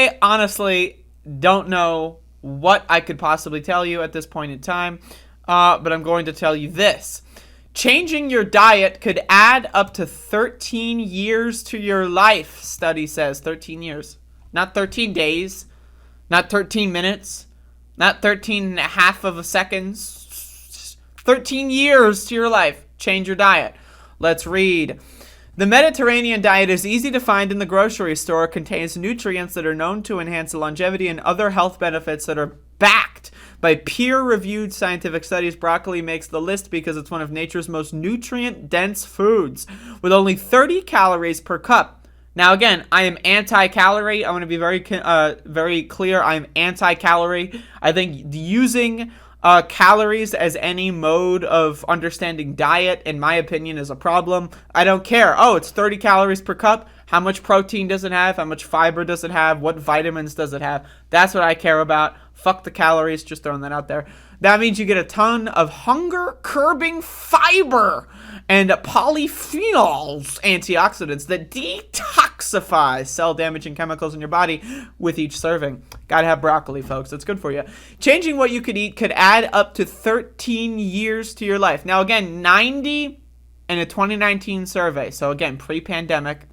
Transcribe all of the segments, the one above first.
I honestly don't know what I could possibly tell you at this point in time, but I'm going to tell you this. Changing your diet could add up to 13 years to your life, study says. 13 years. Not 13 days. Not 13 minutes. Not 13 and a half of a seconds. 13 years to your life. Change your diet. Let's read. The Mediterranean diet is easy to find in the grocery store. It contains nutrients that are known to enhance longevity and other health benefits that are backed by peer-reviewed scientific studies. Broccoli makes the list because it's one of nature's most nutrient-dense foods, with only 30 calories per cup. Now, again, I am anti-calorie. I want to be very clear. I am anti-calorie. I think using calories as any mode of understanding diet, in my opinion, is a problem. I don't care. Oh, it's 30 calories per cup. How much protein does it have? How much fiber does it have? What vitamins does it have? That's what I care about. Fuck the calories, just throwing that out there. That means you get a ton of hunger-curbing fiber and polyphenols, antioxidants, that detoxify cell-damaging chemicals in your body with each serving. Gotta have broccoli, folks. That's good for you. Changing what you could eat could add up to 13 years to your life. Now, again, 90 in a 2019 survey. So, again, pre-pandemic.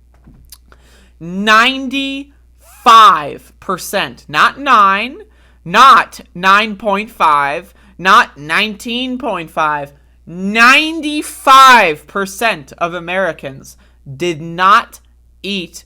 95%, not 9, not 9.5, not 19.5, 95% of Americans did not eat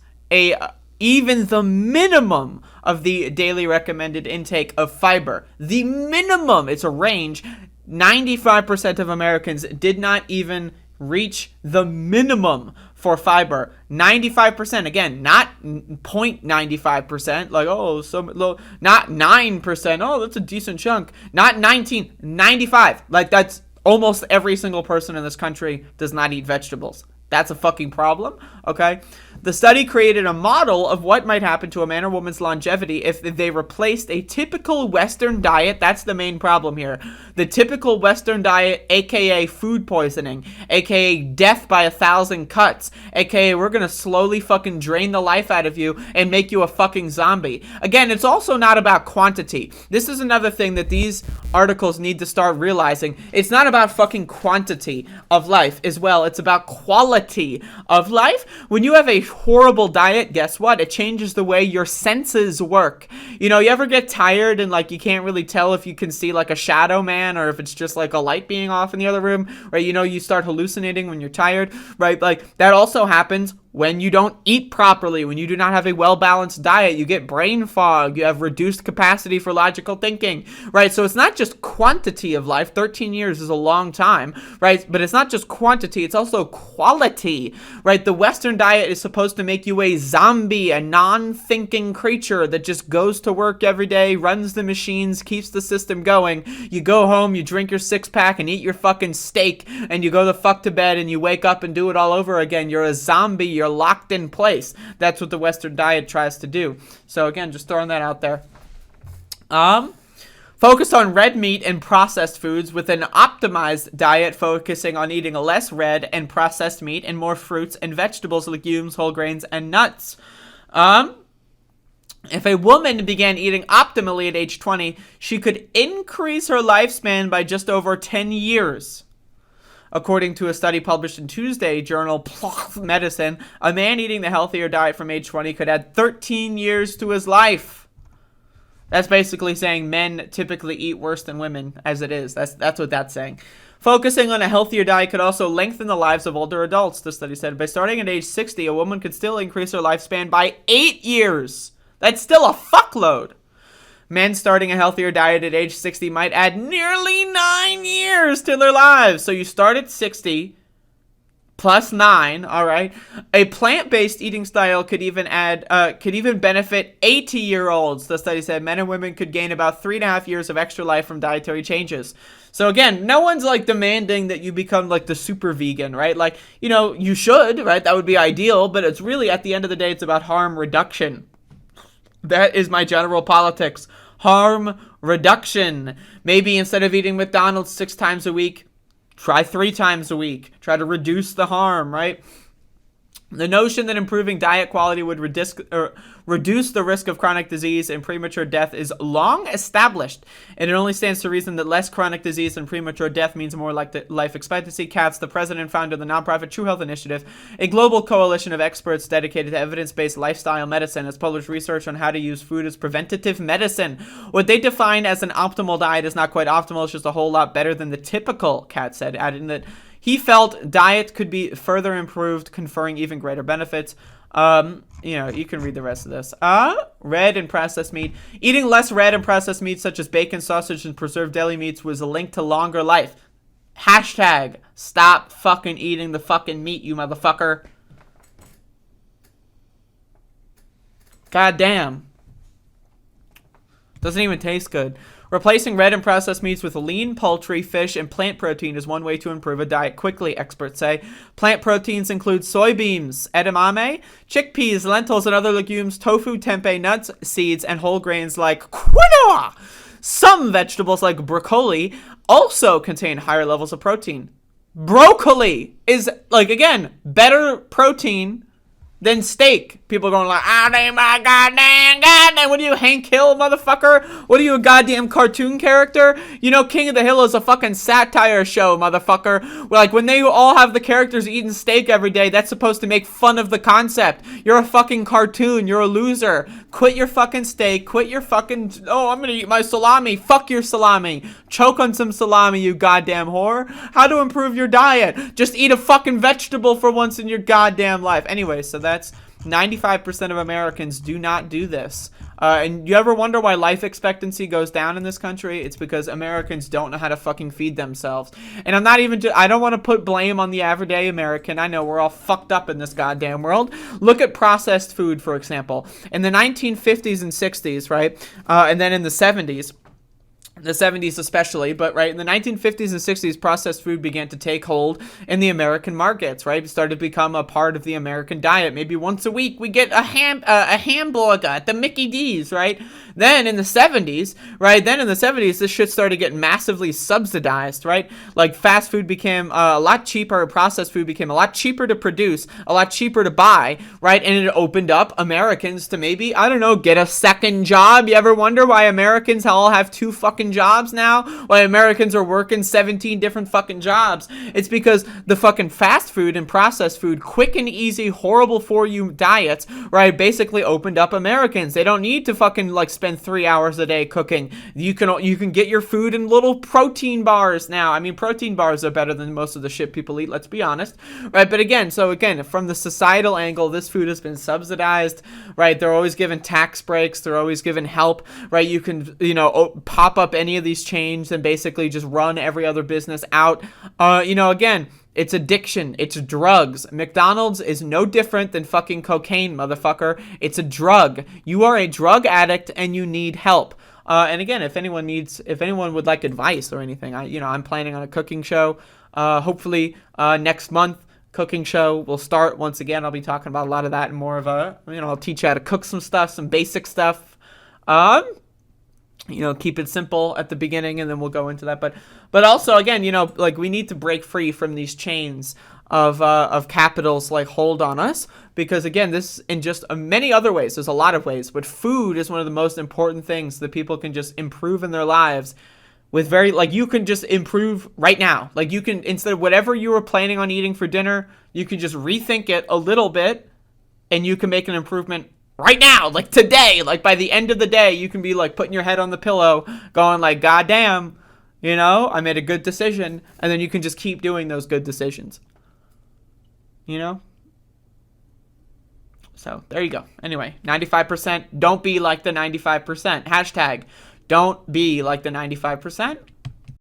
even the minimum of the daily recommended intake of fiber. The minimum, it's a range. 95% of Americans did not even reach the minimum for fiber. 95%, again, not 0.95%, like, oh, so low, not 9%, oh, that's a decent chunk, not 19, 95, like, that's almost every single person in this country does not eat vegetables. That's a fucking problem, okay? The study created a model of what might happen to a man or woman's longevity if they replaced a typical Western diet. That's the main problem here. The typical Western diet, aka food poisoning, aka death by 1,000 cuts, aka we're gonna slowly fucking drain the life out of you and make you a fucking zombie. Again, it's also not about quantity. This is another thing that these articles need to start realizing. It's not about fucking quantity of life as well. It's about quality of life. When you have a horrible diet, guess what? It changes the way your senses work. You know, you ever get tired and like you can't really tell if you can see like a shadow man or if it's just like a light being off in the other room, right? You know, you start hallucinating when you're tired, right? Like that also happens when you don't eat properly, when you do not have a well-balanced diet. You get brain fog, you have reduced capacity for logical thinking, right? So it's not just quantity of life. 13 years is a long time, right? But it's not just quantity, it's also quality, right? The Western diet is supposed to make you a zombie, a non-thinking creature that just goes to work every day, runs the machines, keeps the system going. You go home, you drink your six-pack and eat your fucking steak, and you go the fuck to bed and you wake up and do it all over again. You're a zombie. You're locked in place. That's what the Western diet tries to do. So again, just throwing that out there. Focused on red meat and processed foods with an optimized diet focusing on eating less red and processed meat and more fruits and vegetables, legumes, whole grains, and nuts. If a woman began eating optimally at age 20, she could increase her lifespan by just over 10 years. According to a study published in Tuesday journal PLOS Medicine, a man eating the healthier diet from age 20 could add 13 years to his life. That's basically saying men typically eat worse than women, as it is. That's what that's saying. Focusing on a healthier diet could also lengthen the lives of older adults, the study said. By starting at age 60, a woman could still increase her lifespan by 8 years. That's still a fuckload. Men starting a healthier diet at age 60 might add nearly 9 years to their lives. So you start at 60 plus 9, all right? A plant-based eating style could even benefit 80-year-olds. The study said men and women could gain about 3.5 years of extra life from dietary changes. So again, no one's like demanding that you become like the super vegan, right? Like, you know, you should, right? That would be ideal, but it's really at the end of the day, it's about harm reduction. That is my general politics. Harm reduction. Maybe instead of eating McDonald's 6 times a week, try 3 times a week. Try to reduce the harm, right? The notion that improving diet quality would reduce the risk of chronic disease and premature death is long established, and it only stands to reason that less chronic disease and premature death means more life expectancy. Katz, the president and founder of the nonprofit True Health Initiative, a global coalition of experts dedicated to evidence-based lifestyle medicine, has published research on how to use food as preventative medicine. What they define as an optimal diet is not quite optimal, it's just a whole lot better than the typical, Katz said, adding that he felt diet could be further improved, conferring even greater benefits. You can read the rest of this. Red and processed meat. Eating less red and processed meat, such as bacon, sausage, and preserved deli meats, was a link to longer life. Hashtag, stop fucking eating the fucking meat, you motherfucker. God damn. Doesn't even taste good. Replacing red and processed meats with lean poultry, fish, and plant protein is one way to improve a diet quickly, experts say. Plant proteins include soybeans, edamame, chickpeas, lentils, and other legumes, tofu, tempeh, nuts, seeds, and whole grains like quinoa. Some vegetables like broccoli also contain higher levels of protein. Broccoli is, again, better protein than steak. People are going like, damn, my goddamn. What are you, Hank Hill, motherfucker? What are you, a goddamn cartoon character? You know, King of the Hill is a fucking satire show, motherfucker. Like, when they all have the characters eating steak every day, that's supposed to make fun of the concept. You're a fucking cartoon. You're a loser. Quit your fucking steak. Quit your fucking, I'm gonna eat my salami. Fuck your salami. Choke on some salami, you goddamn whore. How to improve your diet? Just eat a fucking vegetable for once in your goddamn life. Anyway, so that's 95% of Americans do not do this. And you ever wonder why life expectancy goes down in this country? It's because Americans don't know how to fucking feed themselves. And I'm not even, I don't want to put blame on the everyday American. I know we're all fucked up in this goddamn world. Look at processed food, for example. In the 1950s and 60s, right? And then in the 70s, especially, but right in the 1950s and 60s, processed food began to take hold in the American markets, right? It started to become a part of the American diet. Maybe once a week we get a hamburger at the Mickey D's, right? Then in the 70s, this shit started getting massively subsidized, right? Like fast food became a lot cheaper, processed food became a lot cheaper to produce, a lot cheaper to buy, right? And it opened up Americans to maybe, I don't know, get a second job. You ever wonder why Americans all have two fucking jobs now? Why Americans are working 17 different fucking jobs? It's because the fucking fast food and processed food, quick and easy, horrible for you diets, right, basically opened up Americans. They don't need to fucking spend 3 hours a day cooking. You can get your food in little protein bars now. I mean, protein bars are better than most of the shit people eat, let's be honest, right? But again, from the societal angle, this food has been subsidized, right? They're always given tax breaks, they're always given help, right? You can, pop up any of these chains and basically just run every other business out. Again, it's addiction. It's drugs. McDonald's is no different than fucking cocaine, motherfucker. It's a drug. You are a drug addict and you need help. And again, if anyone would like advice or anything, I'm planning on a cooking show. Hopefully, next month, cooking show will start once again. I'll be talking about a lot of that and more of I'll teach you how to cook some stuff, some basic stuff. Keep it simple at the beginning, and then we'll go into that. But also, again, we need to break free from these chains of capital's hold on us, because again, this in just many other ways. There's a lot of ways, but food is one of the most important things that people can just improve in their lives. With you can just improve right now. You can, instead of whatever you were planning on eating for dinner, you can just rethink it a little bit, and you can make an improvement right now, today. By the end of the day, you can be putting your head on the pillow going God damn, I made a good decision. And then you can just keep doing those good decisions, so there you go. Anyway, 95%, don't be like the 95%. Hashtag, don't be like the 95%.